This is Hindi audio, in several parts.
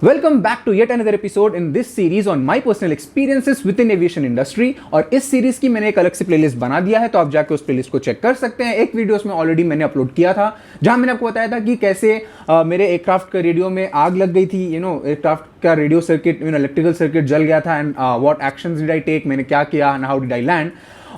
Welcome back to yet another episode in this series on my personal experiences within aviation industry। और इस सीरीज की मैंने एक अलग से प्लेलिस्ट बना दिया है, तो आप जाके उस प्लेलिस्ट को चेक कर सकते हैं। एक वीडियो उसमें ऑलरेडी मैंने अपलोड किया था जहां मैंने आपको बताया था कि कैसे मेरे एयरक्राफ्ट के रेडियो में आग लग गई थी। एयरक्राफ्ट का रेडियो सर्किट, इलेक्ट्रिकल सर्किट जल गया था, and what actions did I take, मैंने क्या किया, and how did I land.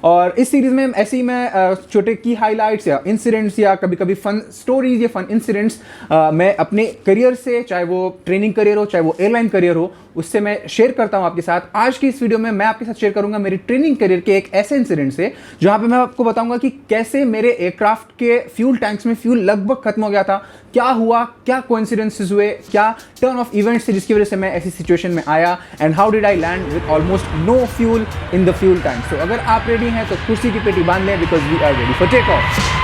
और इस सीरीज में ऐसे ही मैं छोटे की हाइलाइट्स या इंसिडेंट्स या कभी कभी फन स्टोरीज या फन इंसिडेंट्स मैं अपने करियर से, चाहे वो ट्रेनिंग करियर हो, चाहे वो एयरलाइन करियर हो, उससे मैं शेयर करता हूं आपके साथ। आज की इस वीडियो में मैं आपके साथ शेयर करूंगा मेरी ट्रेनिंग करियर के एक ऐसे इंसिडेंट से जहां पे मैं आपको बताऊंगा कि कैसे मेरे एयरक्राफ्ट के फ्यूल टैंक्स में फ्यूल लगभग खत्म हो गया था, क्या हुआ, क्या कोइंसिडेंसेस हुए, क्या टर्न ऑफ इवेंट्स थे जिसकी वजह से मैं ऐसी सिचुएशन में आया, and how did I land with almost no fuel in the fuel tank. तो अगर आप रेडी हैं तो कुर्सी की पेटी बांध लें, because we are ready for take off.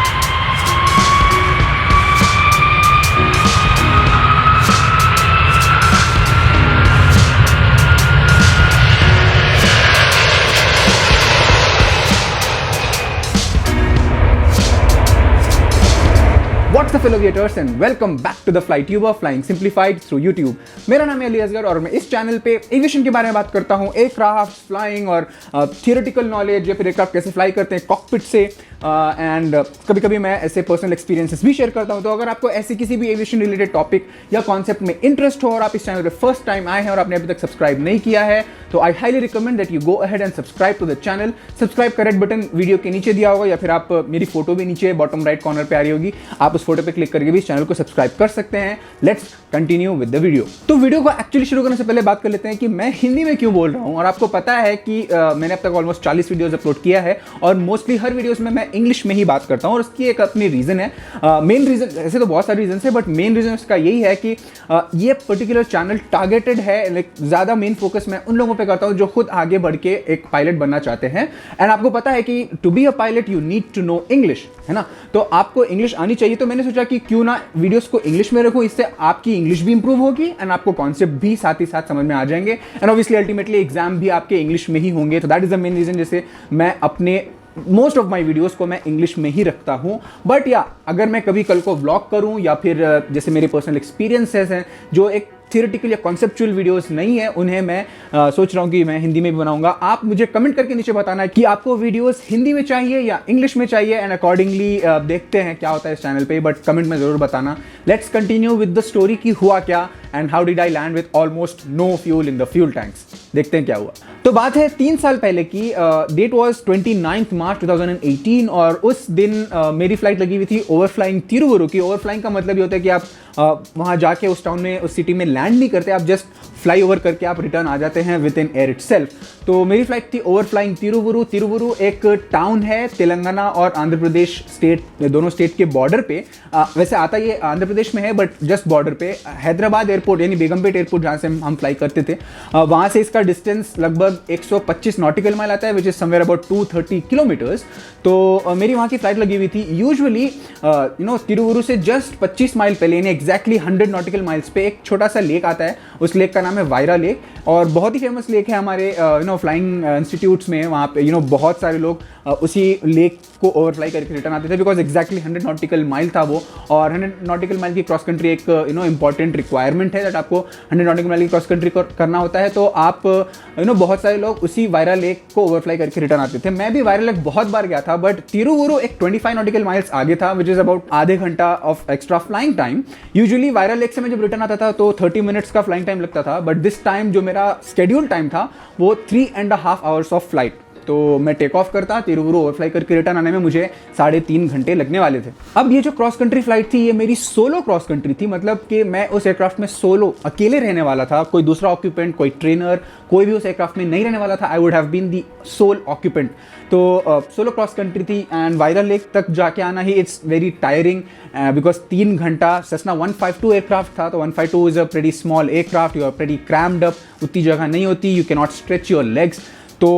What's up fellow aviators and welcome back to the FlyTuber Flying Simplified through YouTube। मेरा नाम है अली असगर और मैं इस चैनल पे एविएशन के बारे में बात करता हूँ, एयरक्राफ्ट, फ्लाइंग और थियोरेटिकल नॉलेज या फिर एयरक्राफ्ट कैसे फ्लाई करते हैं कॉकपिट से, एंड कभी कभी मैं ऐसे पर्सनल एक्सपीरियंसेस भी शेयर करता हूँ। तो अगर आपको ऐसी किसी भी एविएशन रिलेटेड टॉपिक या कॉन्सेप्ट में इंटरेस्ट हो और आप इस चैनल पे फर्स्ट टाइम आए हैं और आपने अभी तक सब्सक्राइब नहीं किया है, तो I highly recommend that you go ahead and subscribe to the channel. Subscribe का रेड बटन वीडियो के नीचे दिया होगा, या फिर आप मेरी फोटो भी नीचे बॉटम राइट कॉर्नर पे आ रही होगी, आप उस फोटो पे क्लिक करके भी इस चैनल को सब्सक्राइब कर सकते हैं। Let's continue with the video. तो वीडियो को एक्चुअली शुरू करने से पहले बात कर लेते हैं कि मैं हिंदी में क्यों बोल रहा हूं। और आपको पता है कि मैंने अब तक ऑलमोस्ट 40 वीडियोस अपलोड किया है और मोस्टली हर वीडियोस में मैं इंग्लिश में ही बात करता हूं, और उसकी एक अपनी रीजन है। मेन रीजन, ऐसे तो बहुत सारे रीजन है, बट मेन रीजन उसका यही है कि ये पर्टिकुलर चैनल टारगेटेड है, लाइक ज्यादा मेन फोकस मैं उन लोगों पे करता हूं जो खुद आगे बढ़ के एक पायलट बनना चाहते हैं। एंड आपको पता है कि to be a pilot you need to know English, है ना। तो आपको इंग्लिश आनी चाहिए। तो मैंने सोचा कि क्यों ना वीडियोस को इंग्लिश में रखूं, इससे आपकी इंग्लिश भी इंप्रूव होगी एंड आपको कॉन्सेप्ट भी साथ ही साथ समझ में आ जाएंगे, एंड ऑब्वियसली अल्टीमेटली एग्जाम भी आपके इंग्लिश में ही होंगे। तो that is the main reason जैसे मैं अपने मोस्ट ऑफ माई वीडियोस को मैं इंग्लिश में ही रखता हूं। बट या अगर मैं कभी कल को व्लॉग करूं या फिर जैसे मेरे पर्सनल एक्सपीरियंसेस हैं जो एक थियोरेटिकल या कॉन्सेप्चुअल वीडियोस नहीं है, उन्हें मैं सोच रहा हूं कि मैं हिंदी में भी बनाऊंगा। आप मुझे कमेंट करके नीचे बताना है कि आपको वीडियोस हिंदी में चाहिए या इंग्लिश में चाहिए, एंड अकॉर्डिंगली देखते हैं क्या होता है इस चैनल पे, बट कमेंट में जरूर बताना। Let's continue with the story की हुआ क्या and how did I land with almost no fuel in the fuel tanks. देखते हैं क्या हुआ। तो बात है 3 साल पहले की, डेट वाज 29 मार्च 2018, और उस दिन मेरी फ्लाइट लगी हुई थी ओवरफ्लाइंग तिरुवरुर की। ओवरफ्लाइंग का मतलब ये होता है कि आप वहाँ जाके उस टाउन में, उस सिटी में लैंड नहीं करते, आप जस्ट फ्लाई ओवर करके आप रिटर्न आ जाते हैं विद इन एयर इटसेल्फ। तो मेरी फ्लाइट थी ओवरफ्लाइंग तिरुवरुर। तिरुवरुर एक टाउन है तेलंगाना और आंध्र प्रदेश स्टेट, दोनों स्टेट के बॉर्डर पे। वैसे आता ये आंध्र प्रदेश में है, बट जस्ट बॉर्डर पे। हैदराबाद एयरपोर्ट यानी बेगमपेट एयरपोर्ट जहाँ से हम फ्लाई करते थे, वहाँ से इसका डिस्टेंस लगभग 125 नॉटिकल माइल आता है, which is somewhere about 230 kilometres. तो मेरी वहाँ की फ्लाइट लगी हुई थी। यूजुअली तिरुवरुर से जस्ट 25 माइल पहले, यानी एग्जैक्टली 100 नॉटिकल माइल्स पे एक छोटा सा लेक आता है। उस लेक का नाम है वायरा लेक, और बहुत ही फेमस लेक है हमारे फ्लाइंग इंस्टीट्यूट्स में। वहाँ पे बहुत सारे लोग उसी लेक को ओवरफ्लाई करके रिटर्न आते थे, बिकॉज एक्जैक्टली 100 नॉटिकल माइल था वो। और 100 नॉटिकल माइल की क्रॉस कंट्री एक इंपॉर्टेंट रिक्वायरमेंट है दैट आपको 100 नॉटिकल माइल की क्रॉस कंट्री करना होता है। तो आप बहुत सारे लोग उसी वायरा लेक को ओवरफ्लाई करके रिटर्न आते थे। मैं भी वायरा लेक बहुत बार गया था, बट तिरुवरुर एक 25 नॉटिकल माइल्स आगे था, विच इज अबाउट आधे घंटा of extra flying time. Usually वायरा lake से मैं जब रिटर्न आता था तो 30 मिनट्स का फ्लाइंग टाइम लगता था, बट दिस टाइम जो मेरा शेड्यूल टाइम था वो 3.5 आवर्स ऑफ फ्लाइट। तो मैं टेक ऑफ करता, तिरुवरुर ओवरफ्लाई करके रिटर्न आने में मुझे 3.5 घंटे लगने वाले थे। अब ये जो क्रॉस कंट्री फ्लाइट थी, ये मेरी सोलो क्रॉस कंट्री थी, मतलब कि मैं उस एयरक्राफ्ट में सोलो अकेले रहने वाला था। कोई दूसरा ऑक्यूपेंट, कोई ट्रेनर, कोई भी उस एयरक्राफ्ट में नहीं रहने वाला था। I would have been the sole occupant. तो सोलो क्रॉस कंट्री थी, एंड वायरा लेक तक जाके आना ही इट्स वेरी टायरिंग, बिकॉज 3 घंटा। सेसना 152 एयरक्राफ्ट था, तो 152 is a pretty small aircraft, you are pretty crammed up, उतनी जगह नहीं होती, you can not stretch your legs. तो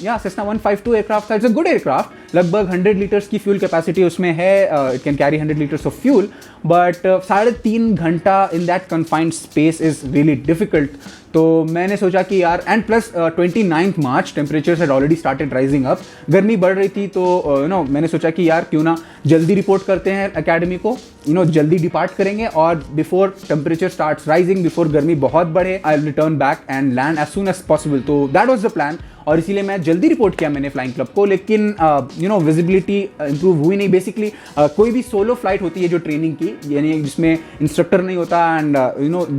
या सेसना 152 एयरक्राफ्ट था। इट्स अ गुड एयरक्राफ्ट, लगभग 100 लीटर्स की फ्यूल कैपेसिटी उसमें है, it can carry 100 litres of fuel, but 3.5 घंटा in that confined space is really difficult. तो मैंने सोचा कि यार, and plus 29 March temperature had already started rising up, गर्मी बढ़ रही थी, तो मैंने सोचा कि यार क्यों ना जल्दी रिपोर्ट करते हैं एकेडमी को, जल्दी डिपार्ट करेंगे और before temperature starts rising, before गर्मी बहुत बढ़े, I will return back and land as soon as possible. तो दैट वाज द प्लान और इसीलिए मैं जल्दी रिपोर्ट किया मैंने फ्लाइंग क्लब को। लेकिन विजिबिलिटी इंप्रूव हुई नहीं। बेसिकली कोई भी सोलो फ्लाइट होती है जो ट्रेनिंग की, यानी जिसमें इंस्ट्रक्टर नहीं होता and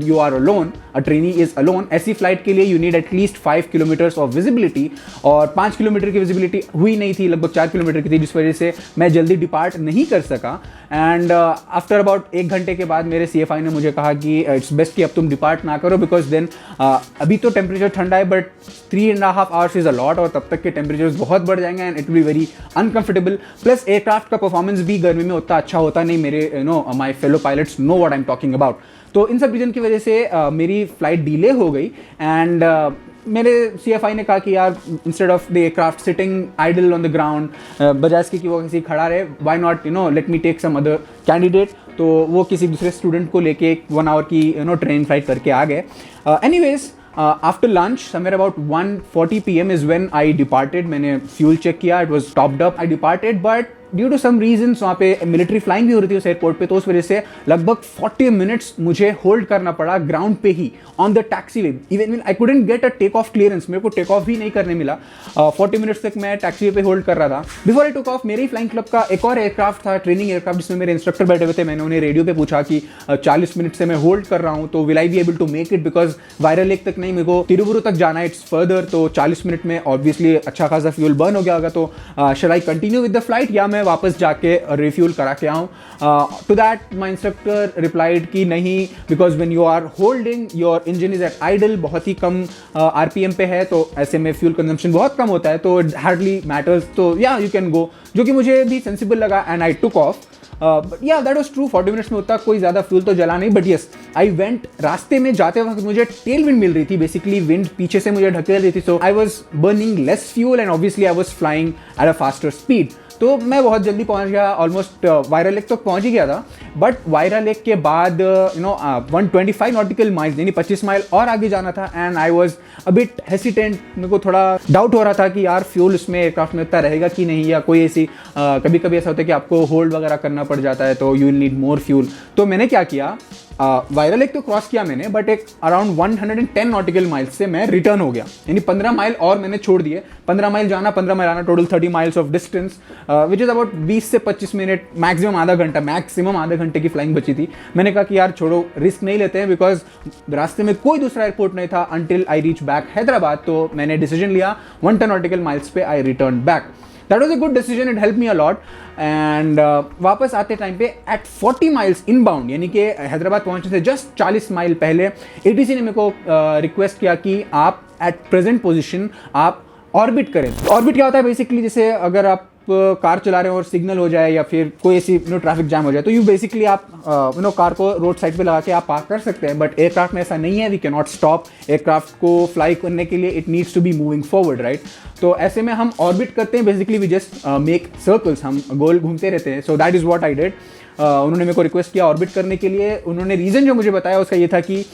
you are alone, a trainee is alone, ऐसी फ्लाइट के लिए you need at least 5 kilometres of visibility, और 5 किलोमीटर की विजिबिलिटी हुई नहीं थी, लगभग 4 किलोमीटर की थी, जिस वजह से मैं जल्दी डिपार्ट नहीं कर सका। एंड आफ्टर अबाउट 1 घंटे के बाद मेरे CFI ने मुझे कहा कि इट्स बेस्ट कि अब तुम डिपार्ट ना करो, बिकॉज देन अभी तो टेम्परेचर ठंडा है but 3.5 hours is a lot, और तब तक के टेम्परेचर्स बहुत बढ़ जाएंगे and it will be very uncomfortable. Plus aircraft का परफॉर्मेंस भी गर्मी में उतना अच्छा होता नहीं, मेरे my fellow pilots know what I am talking about. तो इन सब रीजन की वजह से मेरी फ्लाइट डिले हो गई एंड मेरे CFI ने कहा कि यार instead of the aircraft sitting idle on the ground, बजाय इसके कि वो किसी खड़ा रहे, why not let me take some other candidate. तो वो किसी दूसरे स्टूडेंट को लेके 1 आवर की ट्रेन फ्लाइट करके आ गए। Anyways after lunch somewhere about 1:40 PM is when I departed. मैंने फ्यूल चेक किया, it was topped up, I departed, but due to some reasons वहाँ पे मिलिट्री फ्लाइंग भी हो रही थी उस एयरपोर्ट पे, तो उस वजह से लगभग 40 मिनट्स मुझे होल्ड करना पड़ा ग्राउंड पे ही on the taxiway. Even I couldn't get a take off clearance, मेरे को टेक ऑफ भी नहीं करने मिला। 40 मिनट्स तक मैं टैक्सी वे पे होल्ड कर रहा था। बिफोर आई टुक ऑफ, मेरे ही फ्लाइंग क्लब का एक और एयरक्राफ्ट था, ट्रेनिंग एयरक्राफ्ट, जिसमें मेरे इंस्ट्रक्टर बैठे हुए थे। मैंने उन्हें रेडियो पे पूछा कि 40 मिनट से मैं होल्ड कर रहा हूँ, तो will I be able to make it, because Wyra lake तक नहीं, मेरे को तिरुवुरु तक जाना है, इट्स फर्दर। तो 40 मिनट में ऑब्वियसली अच्छा खासा फ्यूल बर्न हो गया होगा, तो shall I continue with the flight या मैं वापस जाके रिफ्यूल करा के आऊँ। To that my instructor replied कि नहीं, because when you are holding your engine is at idle, बहुत ही कम RPM पे है, तो ऐसे में फ्यूल कंजम्पशन बहुत कम होता है, तो इट हार्डली मैटर्स, तो या यू कैन गो, जो कि मुझे भी सेंसिबल लगा and I took off. But या दैट वाज ट्रू, 40 मिनट्स में उतना कोई ज़्यादा फ्यूल तो जला नहीं, बट यस आई वेंट। रास्ते में जाते वक्त मुझे टेल विंड मिल रही थी, बेसिकली विंड पीछे से मुझे ढकेल रही थी, so I was burning less fuel and obviously I was flying at a faster speed. तो मैं बहुत जल्दी पहुंच गया, ऑलमोस्ट वायरा लेक तक पहुंच ही गया था। बट वायरा लेक के बाद 125 नॉटिकल माइल्स यानी 25 माइल और आगे जाना था and I was a bit hesitant. मेरे को थोड़ा डाउट हो रहा था कि यार फ्यूल उसमें एयरक्राफ्ट में उतना रहेगा कि नहीं, या कोई ऐसी कभी कभी ऐसा होता है कि आपको होल्ड वगैरह करना पड़ जाता है, तो you will need more fuel. तो मैंने क्या किया, वायरा लेक तो क्रॉस किया मैंने, बट एक अराउंड 110 नॉटिकल माइल्स से मैं रिटर्न हो गया, यानी 15 माइल और मैंने छोड़ दिए। 15 माइल जाना, 15 माइल आना, total 30 miles of distance, which is about 20 से 25 मिनट, मैक्सिमम आधा घंटा, मैक्सिमम आधे घंटे की फ्लाइंग बची थी। मैंने कहा कि यार छोड़ो, रिस्क नहीं लेते हैं, बिकॉज रास्ते में कोई दूसरा एयरपोर्ट नहीं था until I reach back Hyderabad. तो मैंने डिसीजन लिया, 110 नॉटिकल माइल्स पे I return back. That was a good decision, it help me a lot. And वापस आते टाइम पे एट 40 माइल्स इनबाउंड, यानी कि हैदराबाद पहुंचने से जस्ट 40 माइल पहले ATC ने मेरे को रिक्वेस्ट किया कि आप एट प्रेजेंट पोजीशन आप ऑर्बिट करें। ऑर्बिट क्या होता है बेसिकली, जैसे अगर आप कार चला रहे हो और सिग्नल हो जाए या फिर कोई ऐसी ट्रैफिक जैम हो जाए, तो यू बेसिकली आप कार को रोड साइड पे लगा के आप पार्क कर सकते हैं। बट एयरक्राफ्ट में ऐसा नहीं है, we can not stop aircraft को फ्लाई करने के लिए, it needs to be moving forward, right. तो ऐसे में हम ऑर्बिट करते हैं, basically we just make circles, हम गोल घूमते रहते हैं। So that is what I did. उन्होंने मेरे को रिक्वेस्ट किया ऑर्बिट करने के लिए। उन्होंने रीज़न जो मुझे बताया उसका ये था कि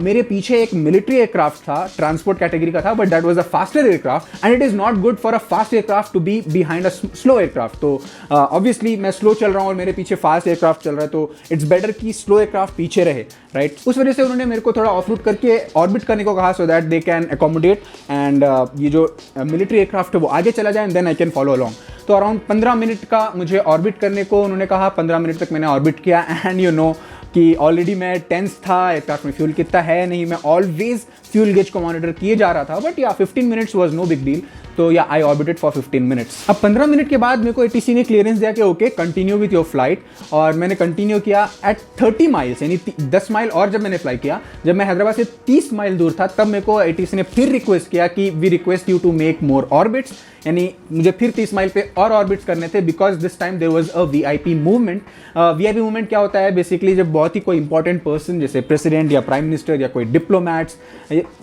मेरे पीछे एक मिलिट्री एयरक्राफ्ट था, ट्रांसपोर्ट कैटेगरी का था, but that was a faster aircraft and it is not good for a fast aircraft to be behind a slow aircraft. तो ऑब्वियसली मैं स्लो चल रहा हूँ और मेरे पीछे फास्ट एयरक्राफ्ट चल रहा है, तो इट्स बेटर कि स्लो एयरक्राफ्ट पीछे रहे, राइट। उस वजह से उन्होंने मेरे को थोड़ा ऑफ रूट करके ऑर्बिट करने को कहा, so that they can accommodate and ये जो मिलिट्री एयरक्राफ्ट है वो आगे चला जाए and then I can follow along. तो अराउंड 15 मिनट का मुझे ऑर्बिट करने को उन्होंने कहा। 15 मिनट तक मैंने ऑर्बिट किया एंड यू नो कि ऑलरेडी मैं टेंस था, एयरक्राफ्ट में फ्यूल कितना है नहीं, मैं ऑलवेज फ्यूल गेज को मॉनिटर किए जा रहा था। But yeah 15 minutes was no big deal, तो yeah I orbited for 15 minutes. अब 15 मिनट के बाद मेरे को ATC ने क्लियरेंस दिया कि okay continue with your flight, और मैंने कंटिन्यू किया एट 30 माइल्स, यानी 10 माइल और जब मैंने फ्लाई किया, जब मैं हैदराबाद से 30 माइल दूर था, तब मेरे को ATC ने फिर रिक्वेस्ट किया कि we request you to make more orbits, यानी मुझे फिर 30 माइल पे और ऑर्बिट्स करने थे, because this time there was a VIP movement. VIP movement क्या होता है बेसिकली, जब बहुत ही कोई इंपॉर्टेंट पर्सन जैसे प्रेसिडेंट या प्राइम मिनिस्टर या कोई diplomats,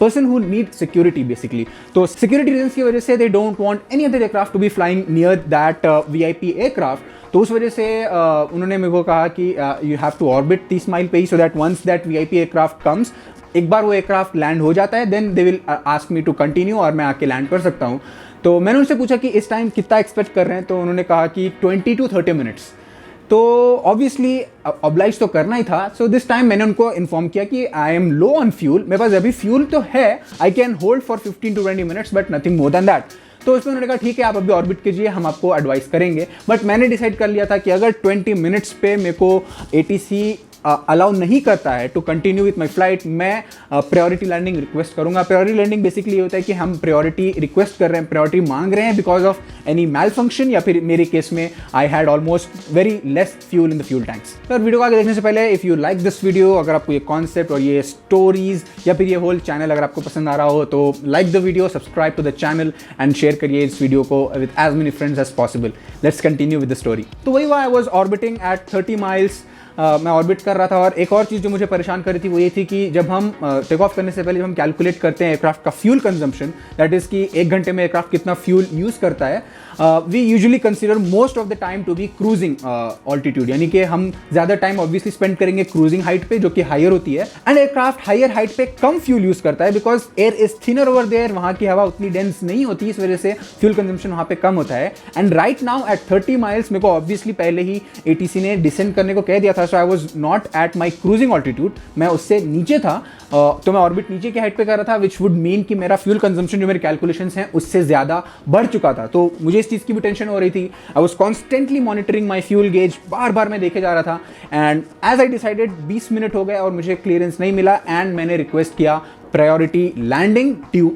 person who need security basically, तो सिक्योरिटी रीजंस की वजह से they don't want any other aircraft to be flying near that VIP aircraft. तो उस वजह से उन्होंने मेरे को कहा कि you have to orbit 30 mile पे ही, so that once that VIP aircraft comes एक बार वो एयरक्राफ्ट लैंड हो जाता है then they will ask me to continue और मैं आके लैंड कर सकता हूँ। तो मैंने उनसे पूछा कि इस टाइम कितना एक्सपेक्ट कर रहे हैं, तो उन्होंने कहा कि 20 to 30 मिनट्स। तो ऑब्वियसली ऑब्लाइज तो करना ही था। सो दिस टाइम मैंने उनको इन्फॉर्म किया कि I am low on fuel, मेरे पास अभी फ्यूल तो है, I can hold for 15 to 20 minutes but nothing more than that. तो उसमें उन्होंने कहा ठीक है आप अभी ऑर्बिट कीजिए, हम आपको एडवाइस करेंगे। बट मैंने डिसाइड कर लिया था कि अगर 20 मिनट्स पे मेरे को ATC अलाउ नहीं करता है to continue with my flight, मैं प्रायोरिटी लैंडिंग रिक्वेस्ट करूंगा। प्रायोरिटी लैंडिंग बेसिकली ये होता है कि हम प्रायोरिटी रिक्वेस्ट कर रहे हैं, प्रायोरिटी मांग रहे हैं because of any malfunction, या फिर मेरे केस में I had almost very less fuel in the fuel tanks. तो वीडियो को आगे देखने से पहले if you like this video, अगर आपको ये कॉन्सेप्ट और ये स्टोरीज या फिर ये होल चैनल अगर आपको पसंद आ रहा हो तो like the video, subscribe to the channel and share करिए इस वीडियो को with as many friends as possible. Let's continue with the story. तो वही हुआ, I was orbiting at 30 miles. मैं ऑर्बिट कर रहा था। और एक और चीज़ जो मुझे परेशान कर रही थी वो ये थी कि जब हम टेक ऑफ करने से पहले जब हम कैलकुलेट करते हैं एयरक्राफ्ट का फ्यूल कंजम्पशन, दैट इज़ कि 1 घंटे में एयरक्राफ्ट कितना फ्यूल यूज़ करता है, we usually consider most of the time to be cruising altitude, यानी कि हम ज़्यादा टाइम ऑब्वियसली स्पेंड करेंगे क्रूजिंग हाइट पे जो कि हायर होती है। एंड एयरक्राफ्ट हायर हाइट पे कम फ्यूल यूज़ करता है because air is thinner over there, वहाँ की हवा उतनी डेंस नहीं होती, इस वजह से फ्यूल कंजम्पशन वहाँ पे कम होता है। And right now at 30 miles मेरे को ऑब्वियसली पहले ही ATC ने डिसेंड करने को कह दिया था, so I was not at my cruising altitude, मैं उससे नीचे था। तो मैं ऑर्बिट नीचे की हाइट पे कर रहा था, विच वुड मीन कि मेरा फ्यूल कंजम्पशन जो मेरे कैलकुलेशंस हैं उससे ज़्यादा बढ़ चुका था। तो मुझे इस चीज़ की भी टेंशन हो रही थी। I was constantly monitoring my fuel gauge, बार बार मैं देखे जा रहा था। And as I decided 20 minute हो गए और मुझे क्लियरेंस नहीं मिला एंड मैंने रिक्वेस्ट किया प्रायोरिटी लैंडिंग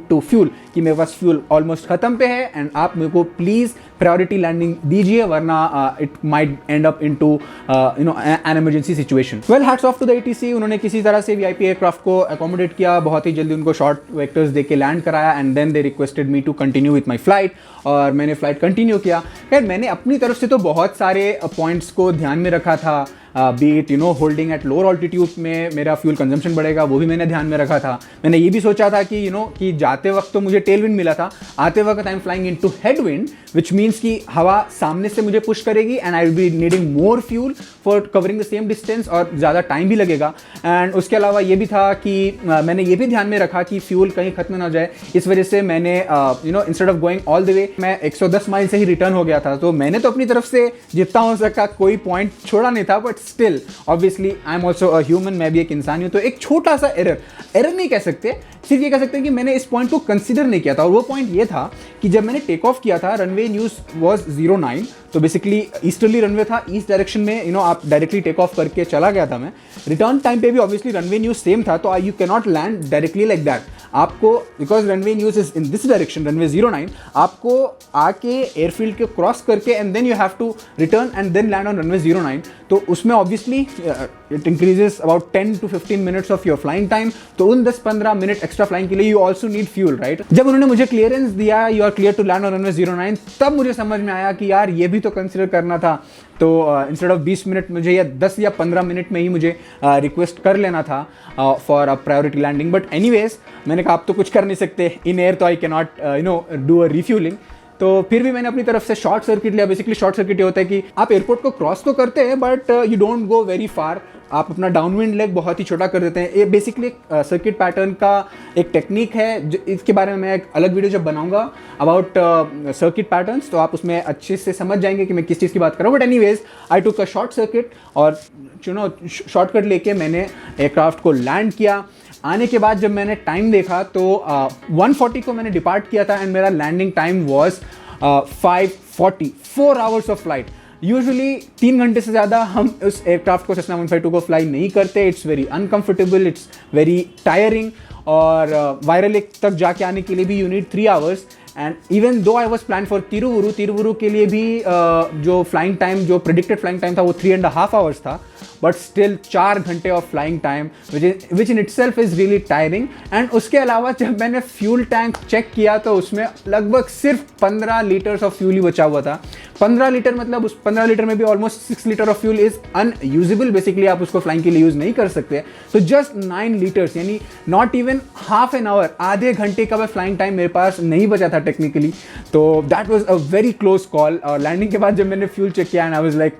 टू फ्यूल कि मेरे पास फ्यूल ऑलमोस्ट खत्म पे है एंड आप मेरे को प्लीज़ प्रायोरिटी लैंडिंग दीजिए, वरना it might end up into an emergency situation. Well, hats off to the ATC, उन्होंने किसी तरह से VIP एयरक्राफ्ट को अकोमोडेट किया, बहुत ही जल्दी उनको शॉर्ट वेक्टर्स दे के लैंड कराया and then they requested me to continue with my flight और मैंने फ्लाइट कंटिन्यू किया। खैर मैंने अपनी तरफ से तो बहुत सारे पॉइंट्स को ध्यान में रखा था, B it holding at lower altitude में मेरा फ्यूल कंजम्पशन बढ़ेगा, वो भी मैंने ध्यान में रखा था। मैंने ये भी सोचा था कि कि जाते वक्त तो मुझे टेल विंड मिला था, आते वक्त I am flying into head wind, which means कि हवा सामने से मुझे पुश करेगी and I will be needing more fuel for covering the same distance और ज़्यादा टाइम भी लगेगा। एंड उसके अलावा ये भी था कि मैंने ये भी ध्यान में रखा कि फ्यूल कहीं खत्म ना हो जाए, इस वजह से मैंने instead of going all the way मैं 110 माइल से ही रिटर्न हो गया था। तो मैंने तो अपनी तरफ से जितना हो सका कोई पॉइंट छोड़ा नहीं था, but still obviously I am also a human, मैं भी एक इंसान ही हूँ। तो एक छोटा सा एरर नहीं कह सकते, सिर्फ ये कह सकते हैं कि मैंने इस पॉइंट को कंसीडर नहीं किया था। और वो पॉइंट ये था कि जब मैंने टेक ऑफ किया था रनवे न्यूज़ वॉज 09, तो बेसिकली ईस्टर्ली रनवे था, ईस्ट डायरेक्शन में आप डायरेक्टली टेक ऑफ करके चला गया था मैं। रिटर्न टाइम पे भी ऑब्वियसली रनवे न्यूज़ सेम था, तो you can not land directly like that. आपको because runway news is in this direction, runway 09, आपको आके एयरफील्ड के क्रॉस करके and then you have to return and then land on runway 09। तो उसमें obviously it increases about 10 to 15 minutes of your flying time. तो उन 10-15 मिनट एक्स्ट्रा फ्लाइंग के लिए you also need fuel, right. जब उन्होंने मुझे क्लियरेंस दिया, you are clear to land on runway 09, तब मुझे समझ में आया कि यार ये भी तो कंसिडर करना था। तो इंस्टेड ऑफ 20 मिनट मुझे या 10 या 15 मिनट में ही मुझे रिक्वेस्ट कर लेना था for a priority landing. But anyways मैंने कहा आप तो कुछ कर नहीं सकते इन एयर, तो I can not do a refuelling. तो फिर भी मैंने अपनी तरफ से शॉर्ट सर्किट लिया। बेसिकली शॉर्ट सर्किट ये होता है कि आप एयरपोर्ट को क्रॉस तो करते हैं but you don't go very far, आप अपना डाउनविंड लेग बहुत ही छोटा कर देते हैं। ये बेसिकली सर्किट पैटर्न का एक टेक्निक है, इसके बारे में मैं एक अलग वीडियो जब बनाऊंगा अबाउट सर्किट पैटर्न्स, तो आप उसमें अच्छे से समझ जाएंगे कि मैं किस चीज़ की बात कर रहा हूँ। But anyways I took a short circuit और शॉर्टकट लेके मैंने एयरक्राफ्ट को लैंड किया। आने के बाद जब मैंने टाइम देखा तो 140 को मैंने डिपार्ट किया था एंड मेरा landing time was 5:40, 4 hours of flight. Usually 3 घंटे से ज़्यादा हम उस एयरक्राफ्ट को सेसना 152 को फ्लाई नहीं करते। It's very uncomfortable, it's very tiring, और वायरल लेक तक जाके आने के लिए भी you need 3 hours. And even though I was plan for Tiruvuru के लिए भी जो फ्लाइंग टाइम, जो प्रिडिक्टेड फ्लाइंग टाइम था वो 3.5 आवर्स था, बट स्टिल 4 घंटे of flying time which in itself is really tiring. And उसके अलावा जब मैंने फ्यूल टैंक चेक किया तो उसमें लगभग सिर्फ 15 लीटर्स ऑफ फ्यूल ही बचा हुआ था। 15 लीटर मतलब उस 15 लीटर में भी almost 6 litre of fuel is unusable, basically आप उसको फ्लाइंग के लिए यूज़ नहीं कर सकते। तो जस्ट 9 लीटर्स, यानी not even half an hour, आधे घंटे का फ्लाइंग टाइम मेरे पास नहीं बचा था टेक्निकली। तो that was a very close call. और लैंडिंग के बाद जब मैंने फ्यूल चेक किया and I was like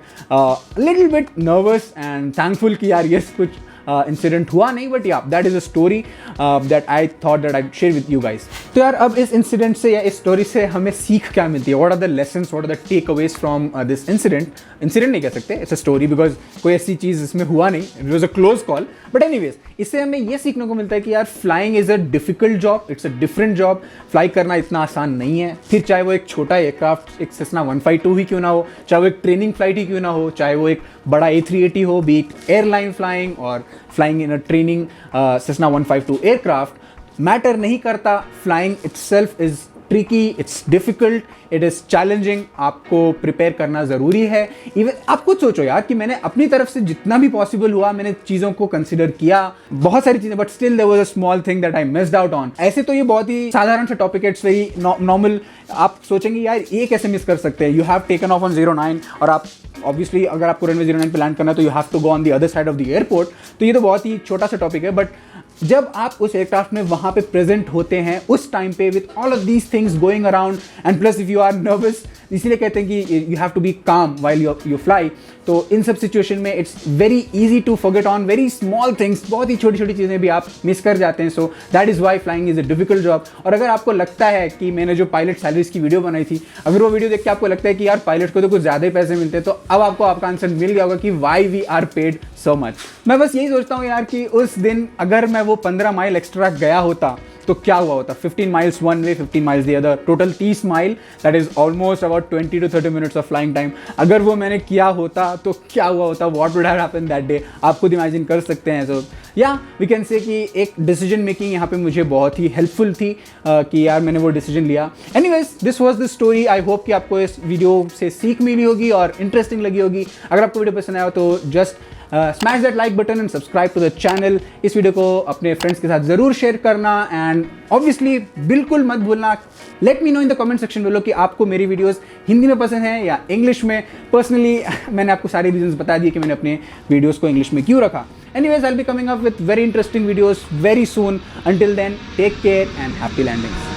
little bit nervous and thankful कि यार यस कुछ इंसिडेंट हुआ नहीं, बट या that is a story that I thought that I share with you guys. तो यार अब इस इंसिडेंट से या इस स्टोरी से हमें सीख क्या मिलती है, what are the lessons, what are the takeaways from this incident नहीं कह सकते, इट्स अ स्टोरी बिकॉज कोई ऐसी चीज़ इसमें हुआ नहीं, it was a close call, but anyways इससे हमें ये सीखने को मिलता है कि यार flying is a difficult job, it's a different job, fly करना इतना आसान नहीं है। फिर चाहे वो एक छोटा एयरक्राफ्ट, एक सेस्ना 152 ही क्यों ना हो, चाहे वो एक ट्रेनिंग फ्लाइट ही क्यों ना हो, चाहे वो एक बड़ा A380 हो, बी इट एयरलाइन फ्लाइंग और flying in a training Cessna 152 aircraft, matter नहीं करता। Flying itself is tricky, it's difficult, it is challenging, आपको प्रिपेयर करना ज़रूरी है। इवन आप खुद सोचो यार कि मैंने अपनी तरफ से जितना भी पॉसिबल हुआ मैंने चीज़ों को कंसिडर किया, बहुत सारी चीज़ें, but still there was a small thing that I missed out on. ऐसे तो ये बहुत ही साधारण सा टॉपिक है, इट्स वेरी नॉर्मल। आप सोचेंगे यार ये कैसे मिस कर सकते हैं, you have taken of on 09 और आप ऑब्वियसली अगर आपको रनवे 09 पे लैंड करना है तो you have to go on the other side of the airport. तो ये तो बहुत ही छोटा सा टॉपिक है, बट जब आप उस एयरक्राफ्ट में वहाँ पे प्रेजेंट होते हैं उस टाइम पे with all of these things going around and plus if you are nervous, इसीलिए कहते हैं कि you have to be calm while you fly. तो इन सब सिचुएशन में it's very easy to forget on very small things, बहुत ही छोटी छोटी चीज़ें भी आप मिस कर जाते हैं। So that is why flying is a difficult job. और अगर आपको लगता है कि मैंने जो पायलट सैलरीज की वीडियो बनाई थी, अगर वो वीडियो देख के आपको लगता है कि यार पायलट को तो कुछ ज़्यादा ही पैसे मिलते हैं, तो अब आपको आपका आंसर मिल गया होगा कि why we are paid so much. मैं बस यही सोचता हूँ यार कि उस दिन अगर मैं वो 15 माइल एक्स्ट्रा गया होता तो क्या हुआ होता, 15 miles one way, 15 miles the other, total 30 mile, that is almost about 20 to 30 minutes of flying time. अगर वो मैंने किया होता तो क्या हुआ होता, what would have happened that day, आप खुद इमेजिन कर सकते हैं। सो या वी कैन से कि एक डिसीजन मेकिंग यहाँ पे मुझे बहुत ही हेल्पफुल थी कि यार मैंने वो डिसीजन लिया। Anyways this was the story. I hope कि आपको इस वीडियो से सीख मिली होगी और इंटरेस्टिंग लगी होगी। अगर आपको वीडियो पसंद आया हो तो just smash that like button and subscribe to the channel. इस वीडियो को अपने फ्रेंड्स के साथ ज़रूर शेयर करना एंड ऑब्वियसली बिल्कुल मत भूलना, let me know in the comment section बोलो कि आपको मेरी वीडियोस हिंदी में पसंद है या इंग्लिश में। पर्सनली मैंने आपको सारे रीजंस बता दिए कि मैंने अपने वीडियोस को इंग्लिश में क्यों रखा। Anyways, I'll be coming up with very interesting videos very soon. Until then, take care and happy landings.